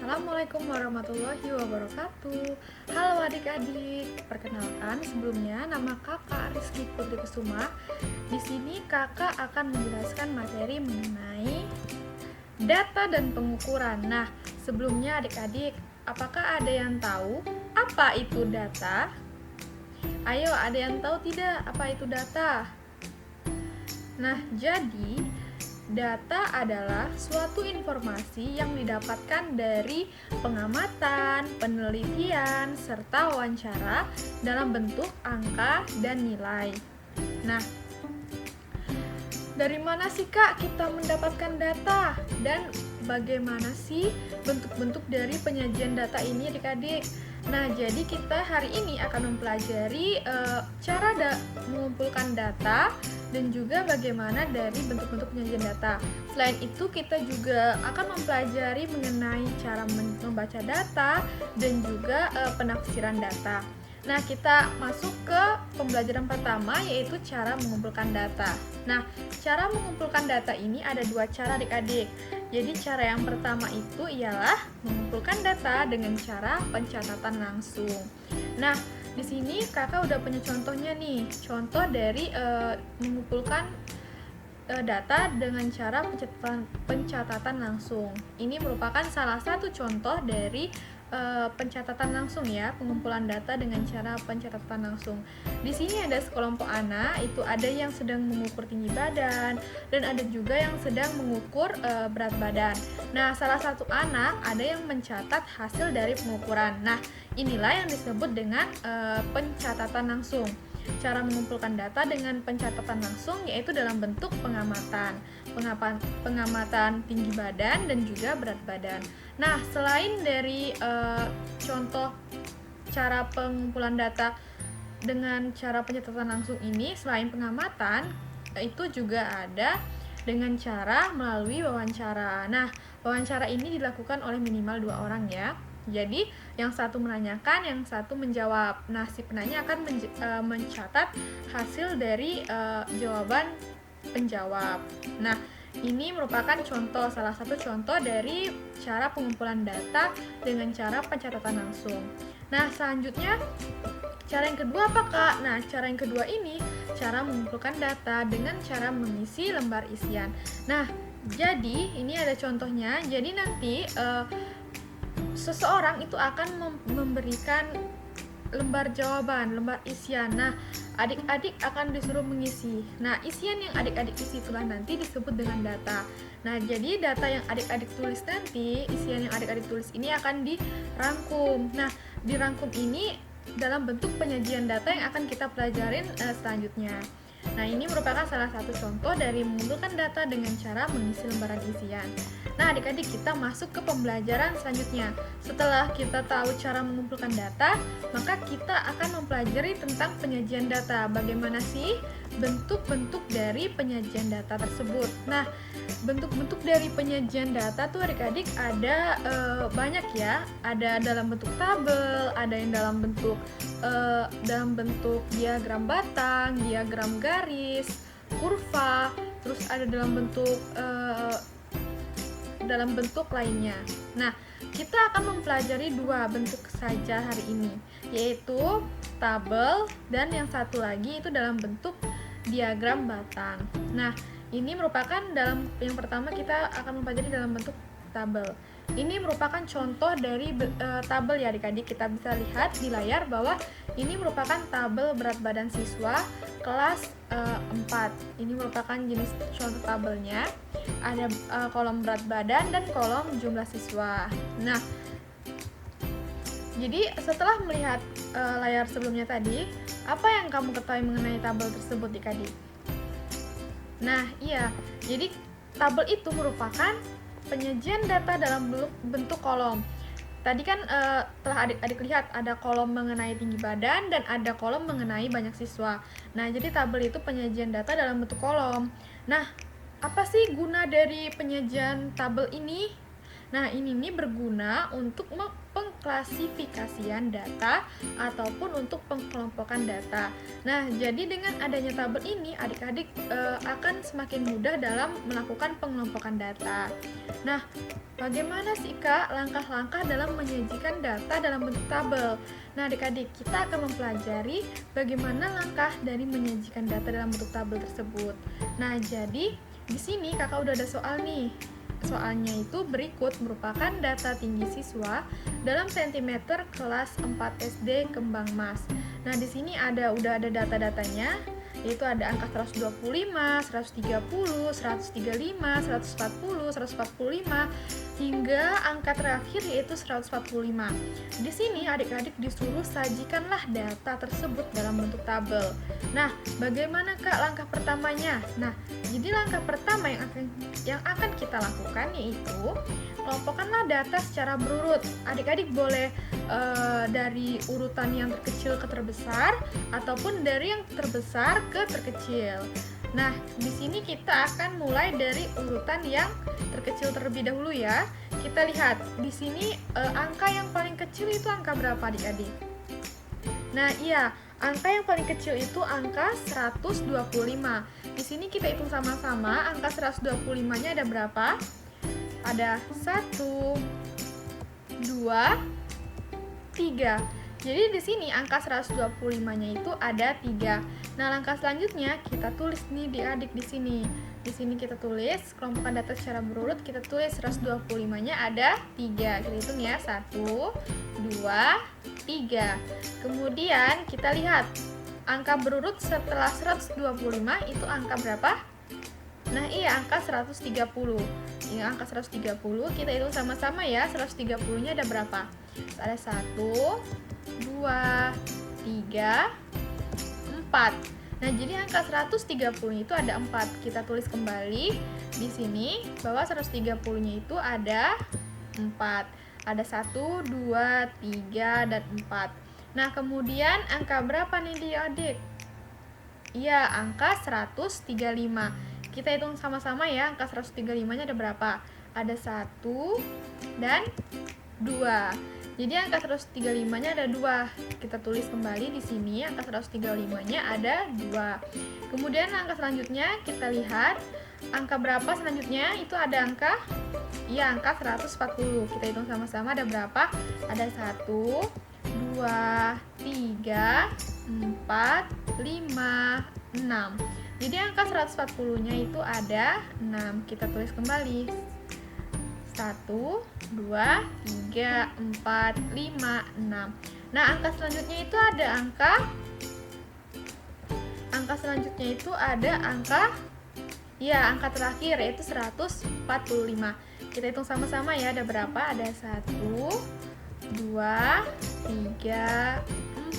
Assalamualaikum warahmatullahi wabarakatuh. Halo adik-adik, perkenalkan sebelumnya nama kakak Rizky Putri Kusuma. Di sini kakak akan menjelaskan materi mengenai data dan pengukuran. Nah, sebelumnya adik-adik, apakah ada yang tahu apa itu data? Ayo, ada yang tahu tidak apa itu data? Nah, jadi data adalah suatu informasi yang didapatkan dari pengamatan, penelitian, serta wawancara dalam bentuk angka dan nilai. Nah, dari mana sih Kak kita mendapatkan data? Dan bagaimana sih bentuk-bentuk dari penyajian data ini adik-adik? Nah, jadi kita hari ini akan mempelajari cara mengumpulkan data dan juga bagaimana dari bentuk-bentuk penyajian data. Selain itu, kita juga akan mempelajari mengenai cara membaca data dan juga penafsiran data. Nah, kita masuk ke pembelajaran pertama, yaitu cara mengumpulkan data. Nah, cara mengumpulkan data ini ada dua cara adik-adik. Jadi, cara yang pertama itu ialah mengumpulkan data dengan cara pencatatan langsung. Nah, di sini kakak udah punya contohnya nih. Contoh dari mengumpulkan data dengan cara pencatatan langsung. Ini merupakan salah satu contoh dari pencatatan langsung ya, pengumpulan data dengan cara pencatatan langsung. Di sini ada sekelompok anak, itu ada yang sedang mengukur tinggi badan dan ada juga yang sedang mengukur berat badan. Nah, salah satu anak ada yang mencatat hasil dari pengukuran. Nah, inilah yang disebut dengan pencatatan langsung. Cara mengumpulkan data dengan pencatatan langsung yaitu dalam bentuk pengamatan tinggi badan dan juga berat badan. Nah, selain dari contoh cara pengumpulan data dengan cara pencatatan langsung ini, selain pengamatan, itu juga ada dengan cara melalui wawancara. Nah, wawancara ini dilakukan oleh minimal 2 orang ya. Jadi, yang satu menanyakan, yang satu menjawab. Nah, si penanya akan mencatat hasil dari jawaban penjawab. Nah, ini merupakan salah satu contoh dari cara pengumpulan data dengan cara pencatatan langsung. Nah, selanjutnya cara yang kedua apa Kak? Nah, cara yang kedua ini cara mengumpulkan data dengan cara mengisi lembar isian. Nah, jadi ini ada contohnya. Jadi nanti seseorang itu akan memberikan lembar jawaban, lembar isian. Nah, adik-adik akan disuruh mengisi. Nah, isian yang adik-adik isi itulah nanti disebut dengan data. Nah, jadi data yang adik-adik tulis nanti, isian yang adik-adik tulis ini akan dirangkum. Nah, dirangkum ini dalam bentuk penyajian data yang akan kita pelajarin selanjutnya. Nah, ini merupakan salah satu contoh dari mengumpulkan data dengan cara mengisi lembaran isian. Nah, adik-adik, kita masuk ke pembelajaran selanjutnya. Setelah kita tahu cara mengumpulkan data, maka kita akan mempelajari tentang penyajian data. Bagaimana sih bentuk-bentuk dari penyajian data tersebut? Nah, bentuk-bentuk dari penyajian data tuh adik-adik ada banyak ya. Ada dalam bentuk tabel, ada yang dalam bentuk diagram batang, diagram garis, kurva, terus ada dalam bentuk lainnya. Nah, kita akan mempelajari dua bentuk saja hari ini, yaitu tabel dan yang satu lagi itu dalam bentuk diagram batang. Nah, ini merupakan yang pertama kita akan mempelajari dalam bentuk tabel. Ini merupakan contoh dari tabel ya adik-adik. Kita bisa lihat di layar bahwa ini merupakan tabel berat badan siswa kelas 4. Ini merupakan jenis contoh tabelnya. Ada kolom berat badan dan kolom jumlah siswa. Nah, jadi setelah melihat layar sebelumnya tadi, apa yang kamu ketahui mengenai tabel tersebut adik-adik? Nah, iya. Jadi tabel itu merupakan penyajian data dalam bentuk kolom. Tadi kan telah adik-adik lihat ada kolom mengenai tinggi badan dan ada kolom mengenai banyak siswa. Nah, jadi tabel itu penyajian data dalam bentuk kolom. Nah, apa sih guna dari penyajian tabel ini? Nah, ini berguna untuk pengklasifikasian data ataupun untuk pengkelompokan data. Nah, jadi dengan adanya tabel ini, adik-adik akan semakin mudah dalam melakukan pengelompokan data. Nah, bagaimana sih Kak langkah-langkah dalam menyajikan data dalam bentuk tabel? Nah, adik-adik, kita akan mempelajari bagaimana langkah dari menyajikan data dalam bentuk tabel tersebut. Nah, jadi di sini Kakak udah ada soal nih. Soalnya itu berikut merupakan data tinggi siswa dalam sentimeter kelas 4 SD Kembang Mas. Nah, di sini udah ada data-datanya, yaitu ada angka 125, 130, 135, 140, 145 hingga angka terakhir yaitu 145. Di sini adik-adik disuruh sajikanlah data tersebut dalam bentuk tabel. Nah, bagaimana Kak langkah pertamanya? Nah, jadi langkah pertama yang akan kita lakukan yaitu kelompokkanlah data secara berurut. Adik-adik boleh dari urutan yang terkecil ke terbesar ataupun dari yang terbesar ke terkecil. Nah, di sini kita akan mulai dari urutan yang terkecil terlebih dahulu ya. Kita lihat di sini angka yang paling kecil itu angka berapa adik-adik? Nah, iya, angka yang paling kecil itu angka 125. Di sini kita hitung sama-sama, angka 125-nya ada berapa? Ada 1, 2, 3. Jadi di sini angka 125-nya itu ada 3. Nah, langkah selanjutnya kita tulis nih adik di sini. Di sini kita tulis kelompokkan data secara berurut, kita tulis 125-nya ada 3. Kita hitung ya, 1, 2, 3. Kemudian kita lihat angka berurut setelah 125 itu angka berapa? Nah, iya, angka 130. Ini angka 130, kita hitung sama-sama ya. 130-nya ada berapa? Ada 1, 2, 3, 4. Nah, jadi angka 130 itu ada 4. Kita tulis kembali di sini bahwa 130-nya itu ada 4. Ada 1, 2, 3, dan 4. Nah, kemudian angka berapa nih adik? Iya, angka 135. Kita hitung sama-sama ya, angka 135-nya ada berapa? Ada 1 dan 2. Jadi angka 135-nya ada 2. Kita tulis kembali di sini, angka 135-nya ada 2. Kemudian angka selanjutnya kita lihat angka berapa selanjutnya? Itu ada angka angka 140. Kita hitung sama-sama ada berapa? Ada 1, 2, 3, 4, 5, 6. Jadi angka 140-nya itu ada 6. Kita tulis kembali. 1, 2, 3, 4, 5, 6. Nah, angka selanjutnya itu ada angka selanjutnya itu ada angka terakhir yaitu 145. Kita hitung sama-sama ya, ada berapa? Ada 1, 2, 3,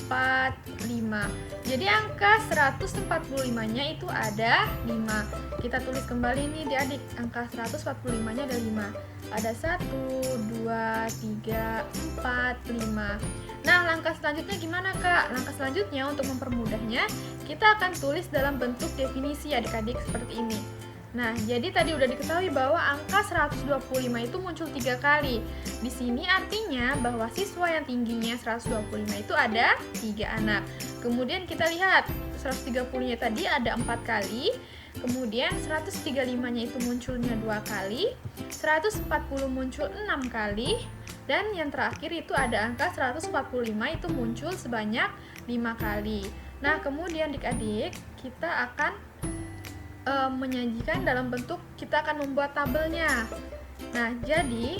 4, 5. Jadi angka 145-nya itu ada 5. Kita tulis kembali nih adik, angka 145-nya ada 5. Ada 1, 2, 3, 4, 5. Nah, langkah selanjutnya gimana Kak? Langkah selanjutnya untuk mempermudahnya, kita akan tulis dalam bentuk definisi adik-adik seperti ini. Nah, jadi tadi udah diketahui bahwa angka 125 itu muncul 3 kali. Di sini artinya bahwa siswa yang tingginya 125 itu ada 3 anak. Kemudian kita lihat 130-nya tadi ada 4 kali. Kemudian 135-nya itu munculnya 2 kali. 140 muncul 6 kali. Dan yang terakhir itu ada angka 145 itu muncul sebanyak 5 kali. Nah, kemudian adik-adik kita akan menyajikan dalam bentuk, kita akan membuat tabelnya. Nah, jadi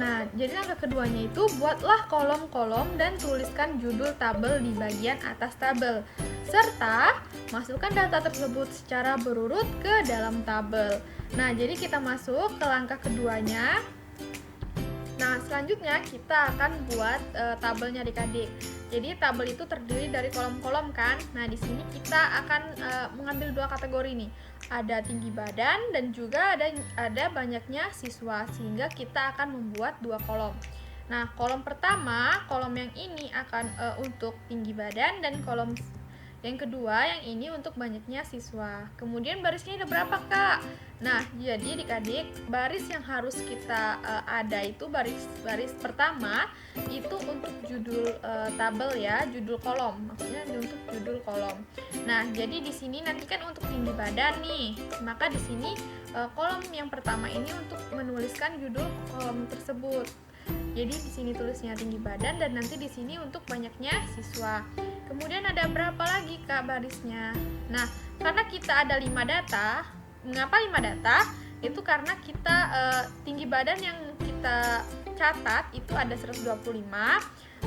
langkah keduanya itu buatlah kolom-kolom dan tuliskan judul tabel di bagian atas tabel, serta masukkan data tersebut secara berurut ke dalam tabel. Nah, jadi kita masuk ke langkah keduanya. Nah, selanjutnya kita akan buat tabelnya adik-adik. Jadi tabel itu terdiri dari kolom-kolom kan. Nah, di sini kita akan mengambil 2 kategori nih. Ada tinggi badan dan juga ada banyaknya siswa, sehingga kita akan membuat 2 kolom. Nah, kolom pertama, kolom yang ini akan untuk tinggi badan, dan kolom Yang kedua, yang ini untuk banyaknya siswa. Kemudian barisnya ada berapa, Kak? Nah, jadi adik-adik, baris yang harus kita ada itu baris pertama itu untuk judul tabel ya, judul kolom. Maksudnya untuk judul kolom. Nah, jadi di sini nanti kan untuk tinggi badan nih. Maka di sini kolom yang pertama ini untuk menuliskan judul kolom tersebut. Jadi di sini tulisnya tinggi badan dan nanti di sini untuk banyaknya siswa. Kemudian ada berapa lagi, Kak, barisnya? Nah, karena kita ada 5 data. Mengapa 5 data? Itu karena kita tinggi badan yang kita catat itu ada 125,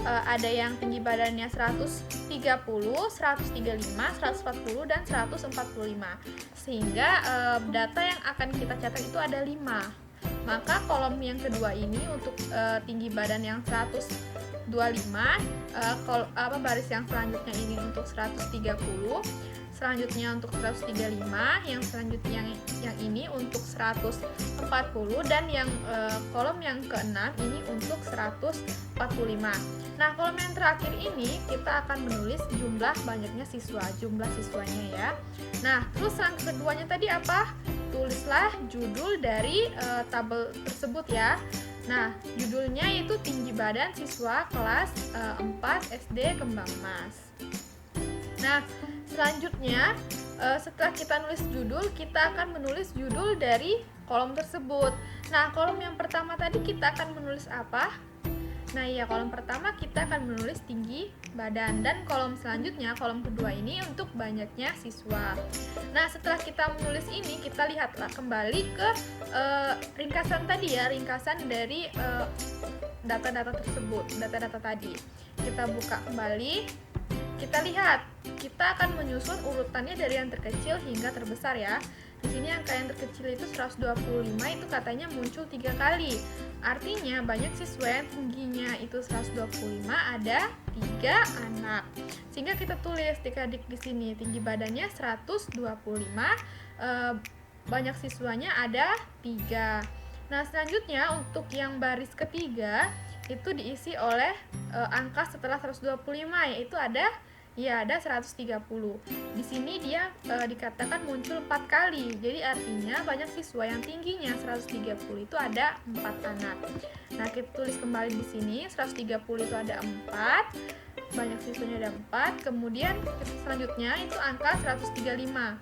ada yang tinggi badannya 130, 135, 140 dan 145. Sehingga data yang akan kita catat itu ada 5. Maka kolom yang kedua ini untuk tinggi badan yang 125, baris yang selanjutnya ini untuk 130, selanjutnya untuk 135, yang selanjutnya yang ini untuk 140 dan yang kolom yang keenam ini untuk 145. Nah, kolom yang terakhir ini kita akan menulis jumlah banyaknya siswa, jumlah siswanya ya. Nah, terus yang keduanya tadi apa? Tulislah judul dari tabel tersebut ya. Nah, judulnya itu tinggi badan siswa kelas 4 SD Kembang Mas. Nah, selanjutnya setelah kita nulis judul, kita akan menulis judul dari kolom tersebut. Nah, kolom yang pertama tadi kita akan menulis apa? Nah, ya, kolom pertama kita akan menulis tinggi badan dan kolom selanjutnya, kolom kedua ini untuk banyaknya siswa. Nah, setelah kita menulis ini, kita lihatlah kembali ke ringkasan tadi ya, ringkasan dari data-data tersebut, data-data tadi. Kita buka kembali, kita lihat, kita akan menyusun urutannya dari yang terkecil hingga terbesar ya. Di sini angka yang terkecil itu 125 itu katanya muncul 3 kali. Artinya banyak siswa yang tingginya itu 125 ada 3 anak. Sehingga kita tulis adik-adik di sini tinggi badannya 125, banyak siswanya ada 3. Nah, selanjutnya untuk yang baris ketiga itu diisi oleh angka setelah 125 yaitu ada 130. Di sini dia dikatakan muncul 4 kali. Jadi artinya banyak siswa yang tingginya 130 itu ada 4 anak. Nah, kita tulis kembali di sini 130 itu ada 4. Banyak siswanya ada 4. Kemudian selanjutnya itu angka 135.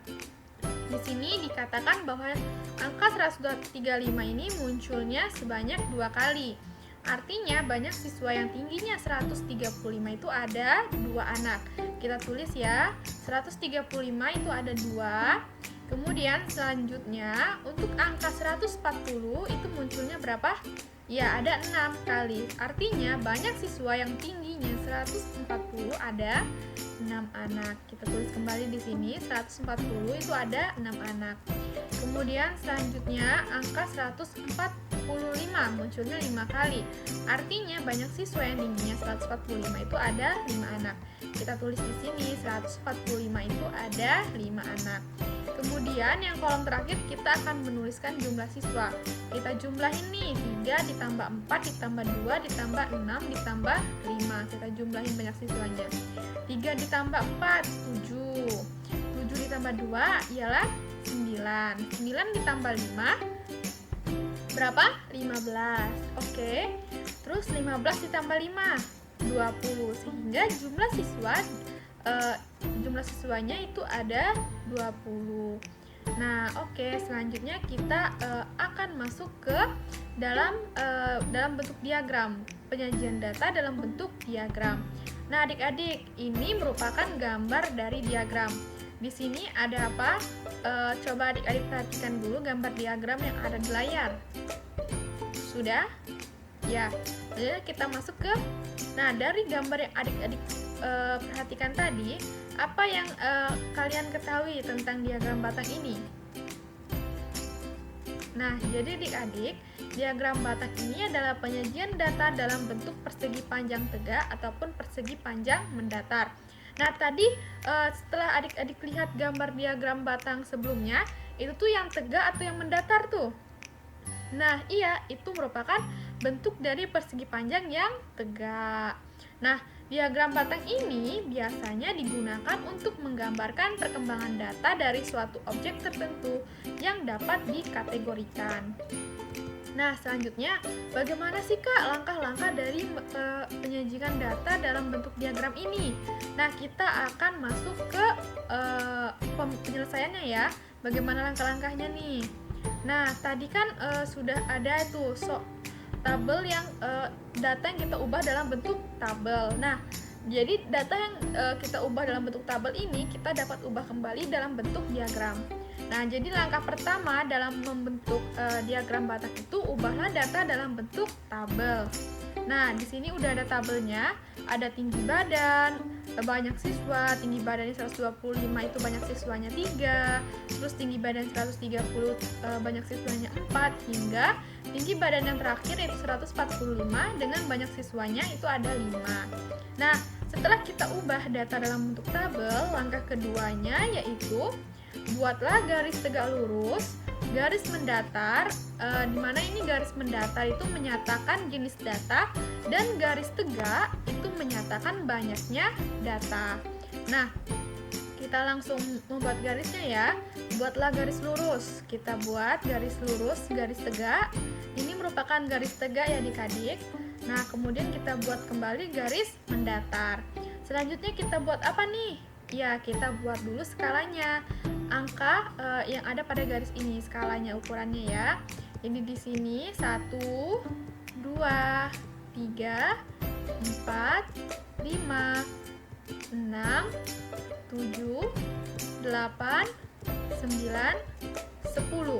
Di sini dikatakan bahwa angka 135 ini munculnya sebanyak 2 kali. Artinya banyak siswa yang tingginya 135 itu ada 2 anak. Kita tulis ya, 135 itu ada 2. Kemudian selanjutnya untuk angka 140 itu munculnya berapa? Ya, ada 6 kali. Artinya banyak siswa yang tingginya 140 ada 6 anak. Kita tulis kembali di sini 140 itu ada 6 anak. Kemudian selanjutnya angka 145 munculnya 5 kali. Artinya banyak siswa yang tingginya 145 itu ada 5 anak. Kita tulis di sini 145 itu ada 5 anak. Kemudian yang kolom terakhir kita akan menuliskan jumlah siswa. Kita jumlahin nih 3 ditambah 4 ditambah 2 ditambah 6 ditambah 5. Kita jumlahin banyak siswanya. 3 ditambah 4 7. 7 ditambah 2 ialah 9. 9 ditambah 5 berapa? 15. Oke. Terus 15 ditambah 5 20. Sehingga jumlah siswanya itu ada 20. Nah, oke, selanjutnya kita akan masuk ke dalam bentuk diagram, penyajian data dalam bentuk diagram. Nah, adik-adik, ini merupakan gambar dari diagram. Di sini ada apa? Coba adik-adik perhatikan dulu gambar diagram yang ada di layar. Sudah? Ya, jadi kita masuk ke. Nah, dari gambar yang adik-adik perhatikan tadi, apa yang kalian ketahui tentang diagram batang ini? Nah, jadi adik-adik, diagram batang ini adalah penyajian data dalam bentuk persegi panjang tegak ataupun persegi panjang mendatar. Nah, tadi setelah adik-adik lihat gambar diagram batang sebelumnya, itu tuh yang tegak atau yang mendatar tuh? Nah, iya, itu merupakan bentuk dari persegi panjang yang tegak. Nah, diagram batang ini biasanya digunakan untuk menggambarkan perkembangan data dari suatu objek tertentu yang dapat dikategorikan. Nah, selanjutnya, bagaimana sih Kak langkah-langkah dari penyajian data dalam bentuk diagram ini? Nah, kita akan masuk ke penyelesaiannya ya. Bagaimana langkah-langkahnya nih? Nah, tadi kan sudah ada tuh tabel yang data yang kita ubah dalam bentuk tabel. Nah, jadi data yang kita ubah dalam bentuk tabel ini kita dapat ubah kembali dalam bentuk diagram. Nah, jadi langkah pertama dalam membentuk diagram batang itu ubahlah data dalam bentuk tabel. Nah, di sini udah ada tabelnya, ada tinggi badan, banyak siswa, tinggi badannya 125 itu banyak siswanya 3, terus tinggi badan 130 banyak siswanya 4, hingga tinggi badan yang terakhir yaitu 145 dengan banyak siswanya itu ada 5. Nah, setelah kita ubah data dalam bentuk tabel, langkah keduanya yaitu buatlah garis tegak lurus, garis mendatar, di mana ini garis mendatar itu menyatakan jenis data dan garis tegak itu menyatakan banyaknya data. Nah, kita langsung membuat garisnya ya. Buatlah garis lurus. Kita buat garis lurus, garis tegak. Ini merupakan garis tegak ya adik-adik. Nah, kemudian kita buat kembali garis mendatar. Selanjutnya kita buat apa nih? Ya, kita buat dulu skalanya. Angka yang ada pada garis ini, skalanya ukurannya ya. Ini di sini 1, 2, 3, 4, 5, 6, 7, 8, 9, 10.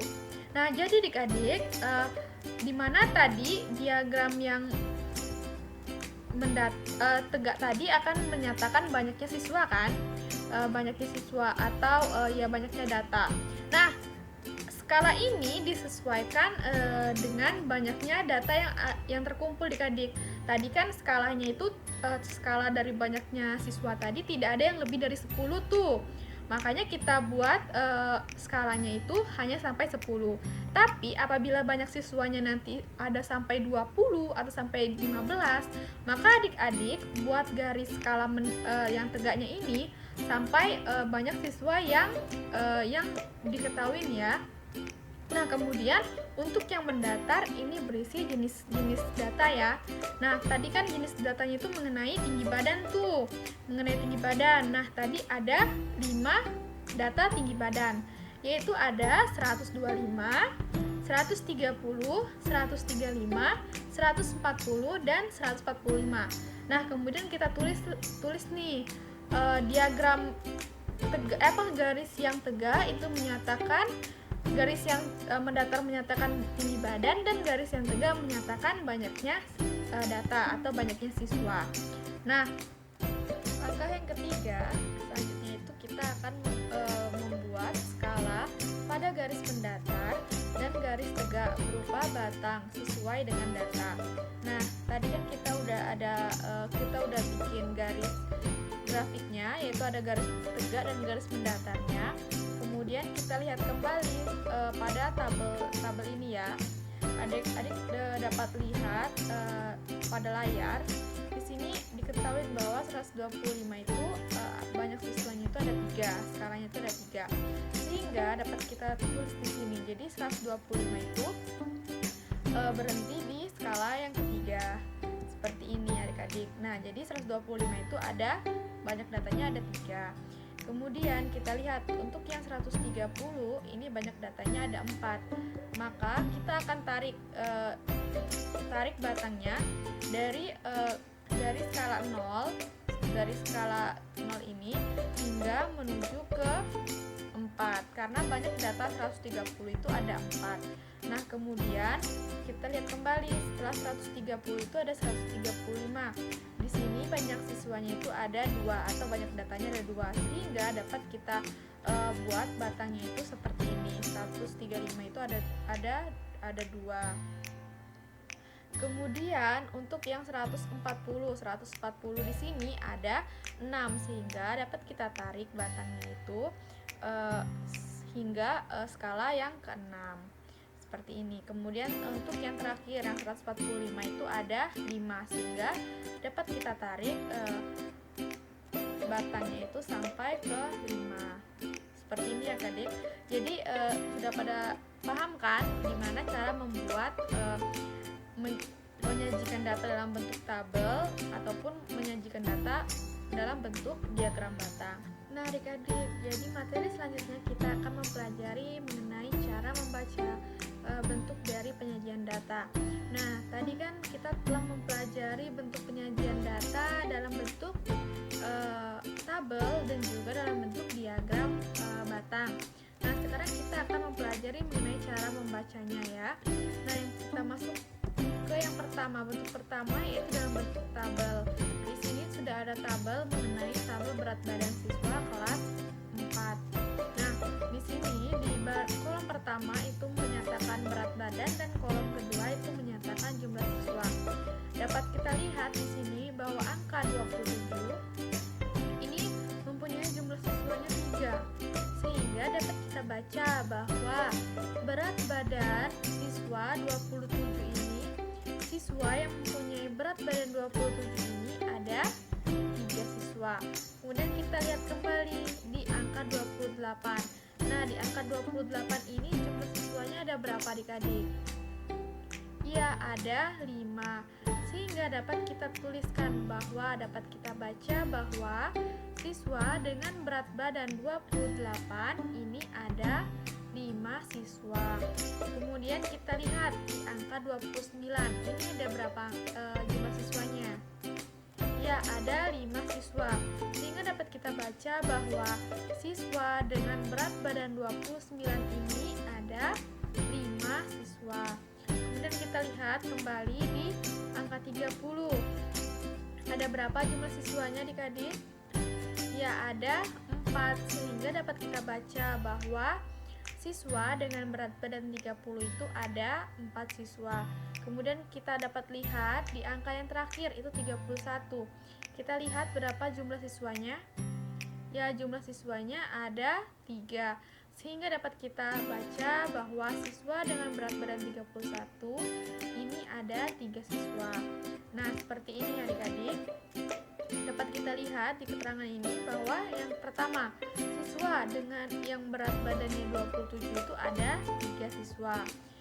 Nah, jadi adik-adik, di mana tadi diagram yang tegak tadi akan menyatakan banyaknya siswa kan? Banyaknya siswa atau ya banyaknya data. Nah, skala ini disesuaikan dengan banyaknya data yang terkumpul adik-adik. Tadi kan skalanya itu skala dari banyaknya siswa tadi tidak ada yang lebih dari 10 tuh. Makanya kita buat skalanya itu hanya sampai 10. Tapi apabila banyak siswanya nanti ada sampai 20 atau sampai 15, maka adik-adik buat garis skala yang tegaknya ini sampai banyak siswa yang diketahui ya. Nah, kemudian untuk yang mendatar ini berisi jenis-jenis data ya. Nah, tadi kan jenis datanya itu mengenai tinggi badan tuh. Mengenai tinggi badan. Nah, tadi ada 5 data tinggi badan, yaitu ada 125, 130, 135, 140 dan 145. Nah, kemudian kita tulis nih diagram garis yang tegak itu menyatakan garis yang mendatar menyatakan tinggi badan dan garis yang tegak menyatakan banyaknya data atau banyaknya siswa. Nah, langkah yang ketiga selanjutnya itu kita akan membuat skala pada garis mendatar dan garis tegak berupa batang sesuai dengan data. Nah, tadi kan kita udah bikin garis grafiknya, yaitu ada garis tegak dan garis mendatarnya. Kemudian kita lihat kembali pada tabel ini ya. Adik-adik dapat lihat pada layar. Di sini diketahui bahwa 125 itu banyak siswanya itu ada 3, skalanya itu ada 3. Sehingga dapat kita tulis di sini. Jadi 125 itu berhenti di skala yang ketiga. Seperti ini adik-adik. Nah, jadi 125 itu ada banyak datanya ada 3. Kemudian kita lihat untuk yang 130 ini banyak datanya ada 4. Maka kita akan tarik batangnya dari skala 0, dari skala 0 ini hingga menuju ke 4, karena banyak data 130 itu ada 4. Nah, kemudian kita lihat kembali setelah 130 itu ada 135. Di sini banyak siswanya itu ada 2 atau banyak datanya ada 2, sehingga dapat kita buat batangnya itu seperti ini. 135 itu ada 2. Kemudian untuk yang 140 di sini ada 6, sehingga dapat kita tarik batangnya itu hingga skala yang ke-6. seperti ini. Kemudian untuk yang terakhir yang 145 itu ada 5, sehingga dapat kita tarik batangnya itu sampai ke 5. Seperti ini ya adik. Jadi sudah pada paham kan gimana cara membuat menyajikan data dalam bentuk tabel ataupun menyajikan data dalam bentuk diagram batang. Nah adik-adik, jadi materi selanjutnya kita akan mempelajari mengenai cara membaca bentuk dari penyajian data. Nah tadi kan kita telah mempelajari bentuk penyajian data dalam bentuk tabel dan juga dalam bentuk diagram batang. Nah sekarang kita akan mempelajari mengenai cara membacanya ya. Nah yang kita masuk ke yang pertama, bentuk pertama yaitu dalam bentuk tabel. Di sini sudah ada tabel mengenai tabel berat badan siswa kelas 4. Nah di sini di kolom pertama itu menyatakan berat badan dan kolom kedua itu menyatakan jumlah siswa. Dapat kita lihat di sini bahwa angka 27 ini mempunyai jumlah siswanya 3, sehingga dapat kita baca bahwa berat badan siswa 27 ini, siswa yang mempunyai berat badan 27 ini ada 3 siswa. Kemudian kita lihat kembali di angka 28. Nah di angka 28 ini jumlah siswanya ada berapa adik-adik? Ya ada 5, sehingga dapat kita tuliskan bahwa dapat kita baca bahwa siswa dengan berat badan 28 ini ada 5 siswa. Kemudian kita lihat di angka 29 ini ada berapa jumlah siswanya? Ya ada 5 siswa, sehingga dapat kita baca bahwa siswa dengan berat badan 29 ini ada 5 siswa. Kemudian kita lihat kembali di angka 30. Ada berapa jumlah siswanya adik-adik? Ya ada 4, sehingga dapat kita baca bahwa siswa dengan berat badan 30 itu ada 4 siswa. Kemudian kita dapat lihat di angka yang terakhir itu 31. Kita lihat berapa jumlah siswanya? Ya jumlah siswanya ada 3, sehingga dapat kita baca bahwa siswa dengan berat badan 31 ini ada 3 siswa. Nah seperti ini adik-adik. Dapat kita lihat di keterangan ini bahwa yang pertama, siswa dengan yang berat badannya 27 itu ada 3 siswa.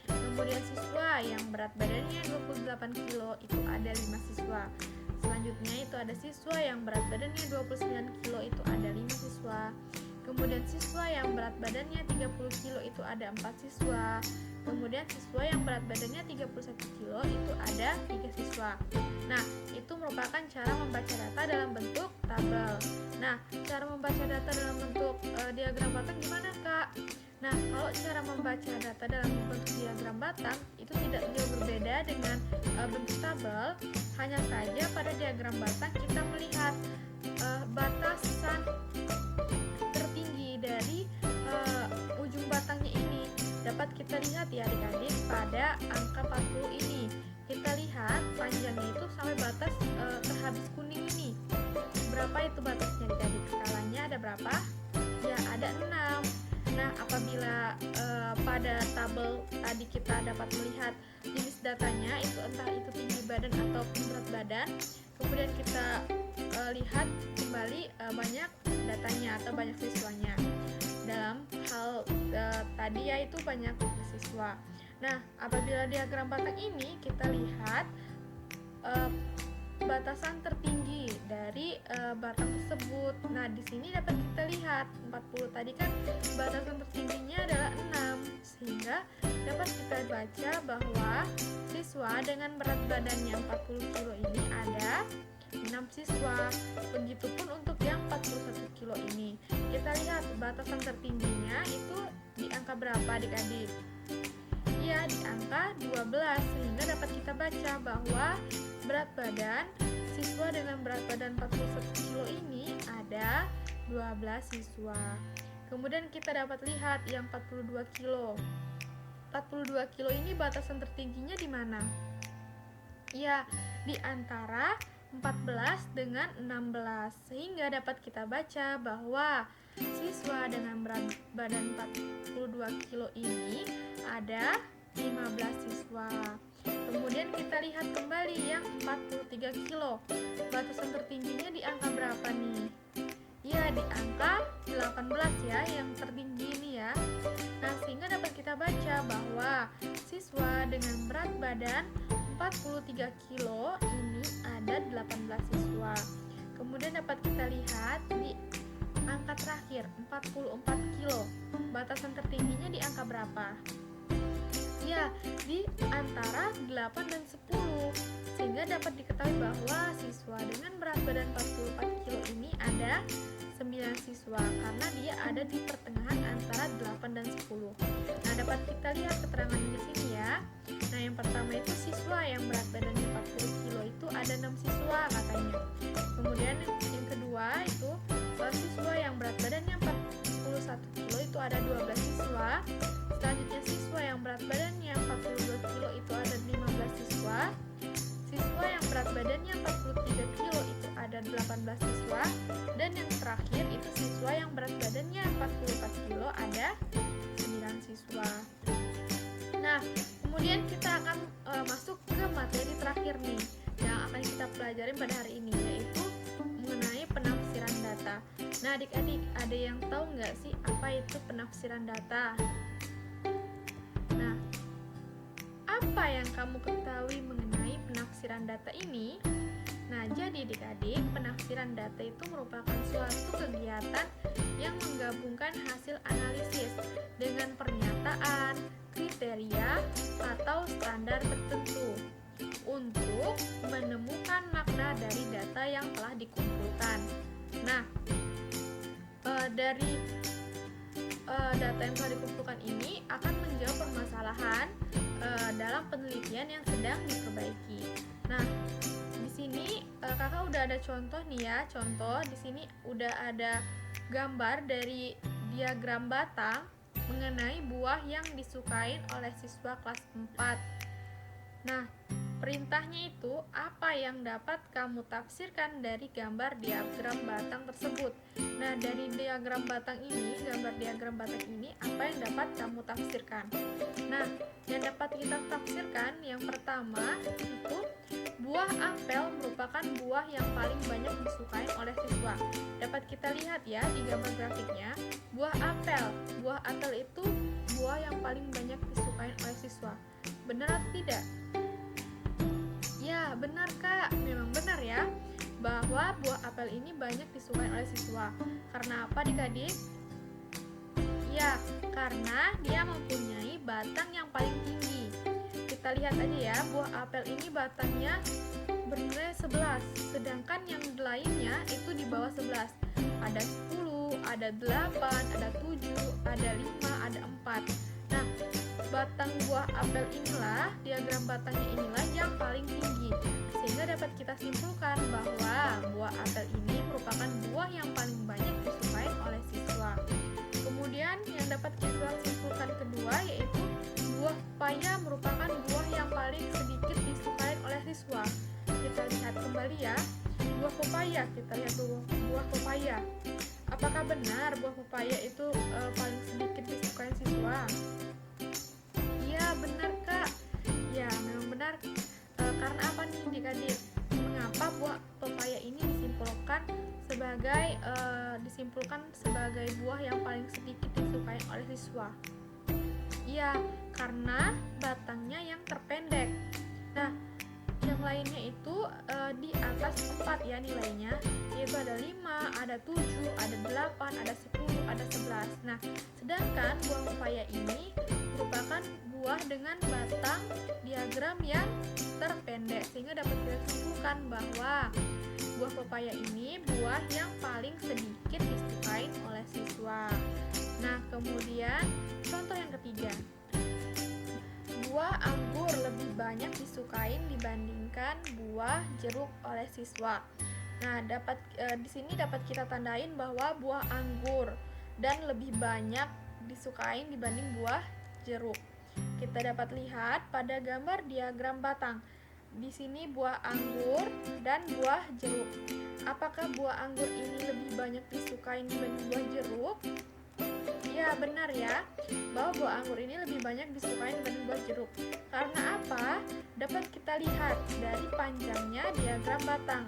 Kemudian siswa yang berat badannya 28 kilo itu ada 5 siswa. Selanjutnya itu ada siswa yang berat badannya 29 kilo itu ada 5 siswa. Kemudian siswa yang berat badannya 30 kilo itu ada 4 siswa. Kemudian siswa yang berat badannya 31 kilo itu ada 3 siswa. Nah, itu merupakan cara membaca data dalam bentuk tabel. Nah, cara membaca data dalam bentuk diagram batang gimana, Kak? Nah, kalau cara membaca data dalam bentuk diagram batang itu tidak jauh berbeda dengan bentuk tabel. Hanya saja pada diagram batang kita melihat batasan tertinggi dari ujung batangnya ini. Dapat kita lihat ya adik-adik pada angka 40 ini. Kita lihat panjangnya itu sampai batas terhabis kuning ini. Berapa itu batasnya adik-adik? Skalanya ada berapa? Ya ada 6. Nah apabila pada tabel tadi kita dapat melihat jenis datanya itu entah itu tinggi badan atau berat badan, kemudian kita lihat kembali banyak datanya atau banyak siswanya. Dalam hal tadi yaitu banyak siswa. Nah, apabila diagram batang ini kita lihat batasan tertinggi dari batang tersebut. Nah, di sini dapat kita lihat 40 tadi kan batasan tertingginya adalah 6, sehingga dapat kita baca bahwa siswa dengan berat badannya 40 kilo ini ada 6 siswa. Begitupun untuk yang 41 kilo ini. Kita lihat batasan tertingginya itu di angka berapa adik-adik? Ya, di angka 12, sehingga dapat kita baca bahwa berat badan siswa dengan berat badan 41 kilo ini ada 12 siswa. Kemudian kita dapat lihat yang 42 kilo. 42 kilo ini batasan tertingginya di mana? Ya, di antara 14 dengan 16, sehingga dapat kita baca bahwa siswa dengan berat badan 42 kilo ini ada 15 siswa. Kemudian kita lihat kembali yang 43 kilo. Batasan tertingginya di angka berapa nih? Ya, di angka 18 ya, yang tertinggi ini ya. Nah, sehingga dapat kita baca bahwa siswa dengan berat badan 43 kilo ini ada 18 siswa. Kemudian dapat kita lihat di angka terakhir 44 kilo. Batasan tertingginya di angka berapa? Ya, di antara 8 dan 10. Sehingga dapat diketahui bahwa siswa dengan berat badan 44 kilo ini ada 9 siswa karena dia ada di pertengahan antara 8 dan 10. Nah, dapat kita lihat keterangan di sini ya. Nah, yang pertama itu siswa yang berat badannya 40 kilo itu ada 6 siswa katanya. Kemudian yang kedua itu siswa yang berat badannya 41 kilo itu ada 12 siswa. Selanjutnya siswa yang berat badannya 42 kilo itu ada 15 siswa. Siswa yang berat badannya 43 kilo itu ada 18 siswa. Dan yang terakhir itu siswa yang berat badannya 44 kilo ada 9 siswa. Nah, kemudian kita akan masuk ke materi terakhir nih yang akan kita pelajari pada hari ini, yaitu mengenai penafsiran data. Nah, adik-adik, ada yang tahu nggak sih apa itu penafsiran data? Nah, apa yang kamu ketahui mengenai penafsiran data ini? Nah, jadi adik-adik, penafsiran data itu merupakan suatu kegiatan yang menggabungkan hasil analisis dengan pernyataan, kriteria, atau standar tertentu untuk menemukan makna dari data yang telah dikumpulkan. Nah, dari data yang telah dikumpulkan ini akan menjawab permasalahan dalam penelitian yang sedang diperbaiki. Nah, di sini kakak udah ada contoh nih ya. Contoh di sini udah ada gambar dari diagram batang mengenai buah yang disukai oleh siswa kelas 4. Nah, perintahnya itu apa yang dapat kamu tafsirkan dari gambar diagram batang tersebut? Nah, dari diagram batang ini, gambar diagram batang ini, apa yang dapat kamu tafsirkan? Nah, yang dapat kita tafsirkan yang pertama itu buah apel merupakan buah yang paling banyak disukai oleh siswa. Dapat kita lihat ya di gambar grafiknya, buah apel itu buah yang paling banyak disukai oleh siswa. Benar atau tidak? Ya, benar Kak, memang benar ya bahwa buah apel ini banyak disukai oleh siswa. Karena apa adik-adik? Ya, karena dia mempunyai batang yang paling tinggi. Kita lihat aja ya, buah apel ini batangnya bernilai 11, sedangkan yang lainnya itu di bawah 11. Ada 10, ada 8, ada 7, ada 5, ada 4. Nah, batang buah apel inilah, diagram batangnya inilah yang paling tinggi. Sehingga dapat kita simpulkan bahwa buah apel ini merupakan buah yang paling banyak disukai oleh siswa. Kemudian yang dapat kita simpulkan kedua yaitu buah pepaya merupakan buah yang paling sedikit disukai oleh siswa. Kita lihat kembali ya, buah pepaya. Kita lihat dulu buah pepaya. Apakah benar buah pepaya itu paling sedikit disukai siswa? Iya benar Kak. Ya memang benar. Karena apa nih adik-adik? Mengapa buah pepaya ini disimpulkan sebagai buah yang paling sedikit disukai oleh siswa? Iya, karena batangnya yang terpendek. Nah, yang lainnya itu di atas 4 ya nilainya, yaitu ada 5, ada 7, ada 8, ada 10, ada 11. Nah, sedangkan buah pepaya ini merupakan buah dengan batang diagram yang terpendek, sehingga dapat kita simpulkan bahwa buah pepaya ini buah yang paling sedikit disukai oleh siswa. Nah, kemudian contoh yang ketiga, buah anggur lebih banyak disukai dibandingkan buah jeruk oleh siswa. Nah, di sini dapat kita tandain bahwa buah anggur dan lebih banyak disukai dibanding buah jeruk. Kita dapat lihat pada gambar diagram batang. Di sini buah anggur dan buah jeruk. Apakah buah anggur ini lebih banyak disukai dibanding buah jeruk? Ya, benar ya, bahwa buah anggur ini lebih banyak disukai dibanding buah jeruk. Karena apa? Dapat kita lihat dari panjangnya diagram batang.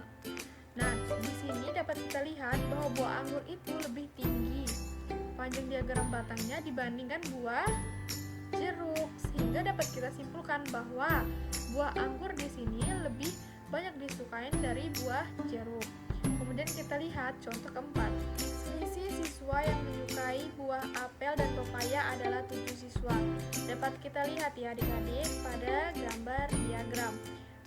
Nah, di sini dapat kita lihat bahwa buah anggur itu lebih tinggi panjang diagram batangnya dibandingkan buah jeruk, sehingga dapat kita simpulkan bahwa buah anggur di sini lebih banyak disukai dari buah jeruk. Kemudian kita lihat contoh keempat. Selisih siswa yang menyukai buah apel dan pepaya adalah 7 siswa. Dapat kita lihat ya adik-adik pada gambar diagram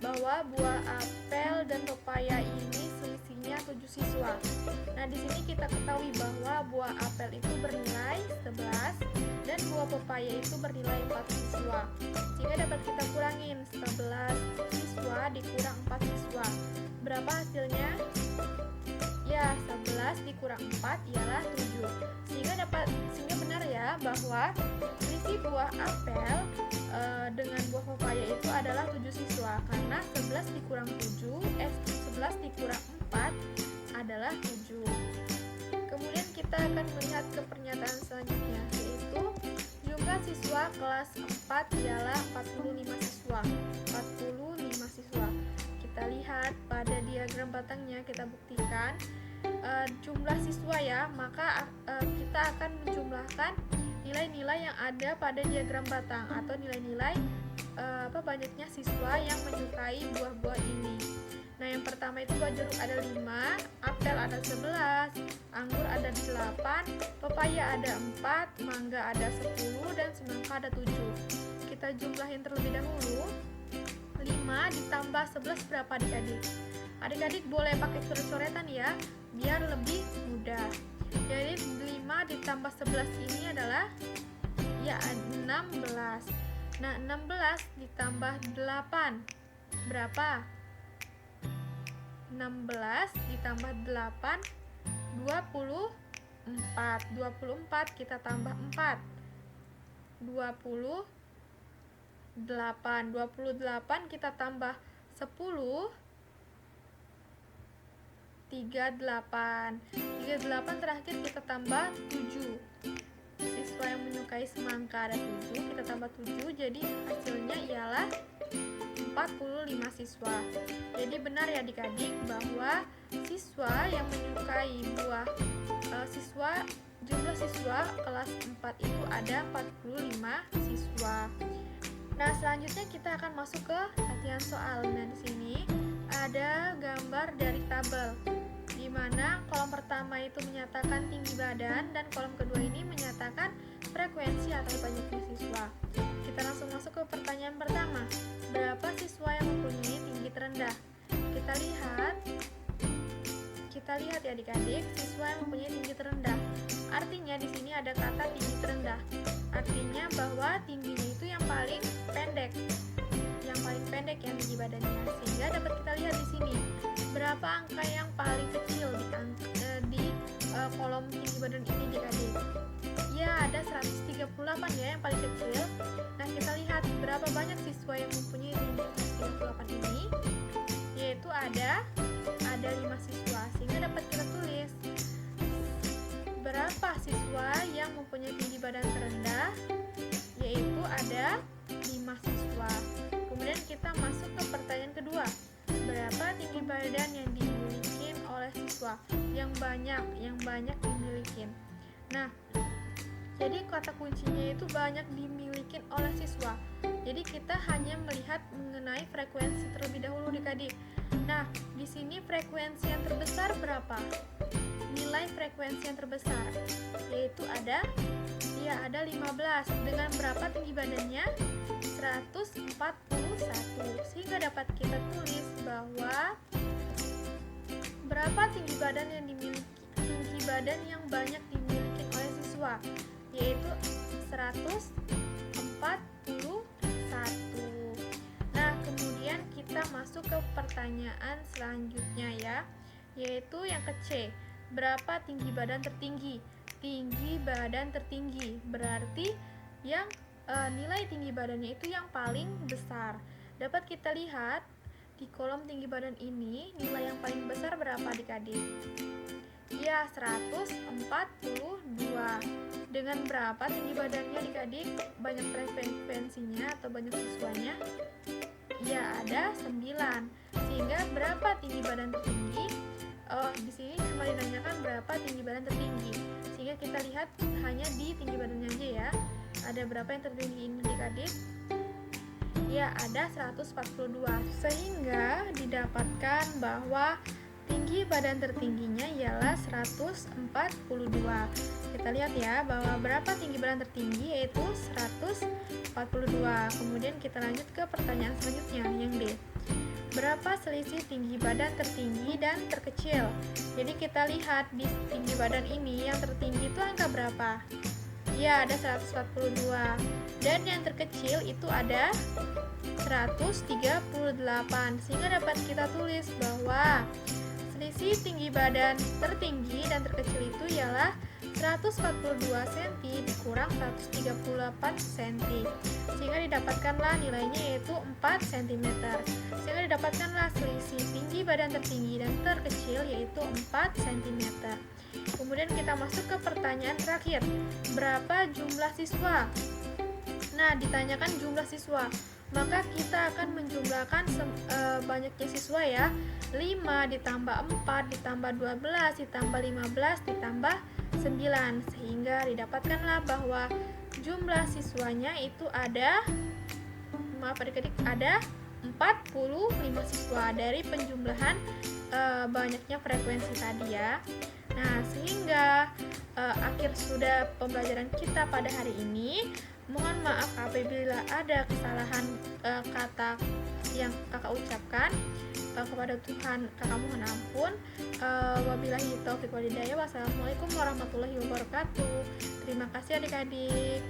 bahwa buah apel dan pepaya ini selisihnya 7 siswa. Nah, di sini kita ketahui bahwa buah apel itu bernilai 11 dan buah pepaya itu bernilai 4 siswa. Sehingga dapat kita kurangin 11 siswa dikurang 4 siswa. Berapa hasilnya? Ya, 11 dikurang 4 ialah 7. Sehingga benar ya bahwa selisih buah apel dengan buah pepaya itu adalah 7 siswa, karena 11 dikurang 11 dikurang 4 adalah 7. Kemudian kita akan melihat ke pernyataan selanjutnya, yaitu jumlah siswa kelas 4 ialah 45 siswa. 45 siswa. Kita lihat pada diagram batangnya, kita buktikan jumlah siswa ya, maka kita akan menjumlahkan nilai-nilai yang ada pada diagram batang atau nilai-nilai banyaknya siswa yang menyukai buah-buah ini. Nah, yang pertama itu buah jeruk ada 5, apel ada 11, anggur ada 8, pepaya ada 4, mangga ada 10, dan semangka ada 7. Kita jumlahin terlebih dahulu. 5 ditambah 11 berapa adik-adik? Adik-adik boleh pakai coret-coretan ya, biar lebih mudah. Jadi 5 ditambah 11 ini adalah ya 16. Nah, 16 ditambah 8 berapa? 16 ditambah 8 24. 24 kita tambah 4 28. 28 kita tambah 10 38. 38 terakhir kita tambah 7. Siswa yang menyukai semangka ada 7, kita tambah 7, jadi hasilnya ialah 45 siswa. Jadi benar ya adik-adik bahwa siswa yang menyukai jumlah siswa kelas 4 itu ada 45 siswa. Nah, selanjutnya kita akan masuk ke latihan soal. Nah, di sini ada gambar dari tabel, di mana kolom pertama itu menyatakan tinggi badan dan kolom kedua ini menyatakan frekuensi atau banyaknya siswa. Kita langsung masuk ke pertanyaan pertama. Berapa siswa yang mempunyai tinggi terendah? Kita lihat ya adik-adik, siswa yang mempunyai tinggi terendah. Artinya di sini ada kata tinggi terendah. Artinya bahwa tingginya itu yang paling pendek yang tinggi badannya. Sehingga dapat kita lihat di sini berapa angka yang paling kecil di kolom tinggi badan ini adik-adik. Ya, ada 138 ya yang paling kecil. Nah, kita lihat berapa banyak siswa yang mempunyai tinggi 138 ini, yaitu ada 5 siswa. Sehingga dapat kita tulis berapa siswa yang mempunyai tinggi badan terendah, yaitu ada 5 siswa. Kemudian kita masuk ke pertanyaan kedua. Berapa tinggi badan yang dimiliki oleh siswa? Yang banyak dimiliki. Nah, jadi kata kuncinya itu banyak dimiliki oleh siswa. Jadi kita hanya melihat mengenai frekuensi terlebih dahulu adik-adik. Nah, di sini frekuensi yang terbesar berapa? Nilai frekuensi yang terbesar yaitu ada 15. Dengan berapa tinggi badannya? 141. Sehingga dapat kita tulis bahwa berapa tinggi badan yang banyak dimiliki oleh siswa, yaitu 141. Nah, kemudian kita masuk ke pertanyaan selanjutnya ya, yaitu yang ke C. Berapa tinggi badan tertinggi? Tinggi badan tertinggi berarti yang nilai tinggi badannya itu yang paling besar. Dapat kita lihat di kolom tinggi badan ini, nilai yang paling besar berapa adik-adik? Ya, 142. Dengan berapa tinggi badannya adik-adik? Banyak frekuensinya atau banyak siswanya? Ya, ada 9. Sehingga berapa tinggi badan tertinggi? Oh, di sini cuma dinanyakan berapa tinggi badan tertinggi. Sehingga kita lihat hanya di tinggi badannya aja ya. Ada berapa yang tertinggi ini adik-adik? Ya, ada 142. Sehingga didapatkan bahwa tinggi badan tertingginya ialah 142. Kita lihat ya bahwa berapa tinggi badan tertinggi, yaitu 142. Kemudian kita lanjut ke pertanyaan selanjutnya yang D. Berapa selisih tinggi badan tertinggi dan terkecil? Jadi kita lihat di tinggi badan ini yang tertinggi itu angka berapa? Ya, ada 142. Dan yang terkecil itu ada 138. Sehingga dapat kita tulis bahwa selisih tinggi badan tertinggi dan terkecil itu ialah 142 cm dikurang 138 cm. Sehingga didapatkanlah nilainya yaitu 4 cm. Sehingga didapatkanlah selisih tinggi badan tertinggi dan terkecil yaitu 4 cm. Kemudian kita masuk ke pertanyaan terakhir. Berapa jumlah siswa? Nah, ditanyakan jumlah siswa, maka kita akan menjumlahkan banyaknya siswa ya. 5 ditambah 4 ditambah 12 ditambah 15 ditambah 9. Sehingga didapatkanlah bahwa jumlah siswanya itu ada, maaf adik-adik, ada 45 siswa dari penjumlahan banyaknya frekuensi tadi ya. Nah, sehingga akhir sudah pembelajaran kita pada hari ini. Mohon maaf apabila ada kesalahan kata yang kakak ucapkan. Kepada Tuhan kakak mohon ampun. Wabillahi taufiq walhidayah. Wassalamualaikum warahmatullahi wabarakatuh. Terima kasih adik-adik.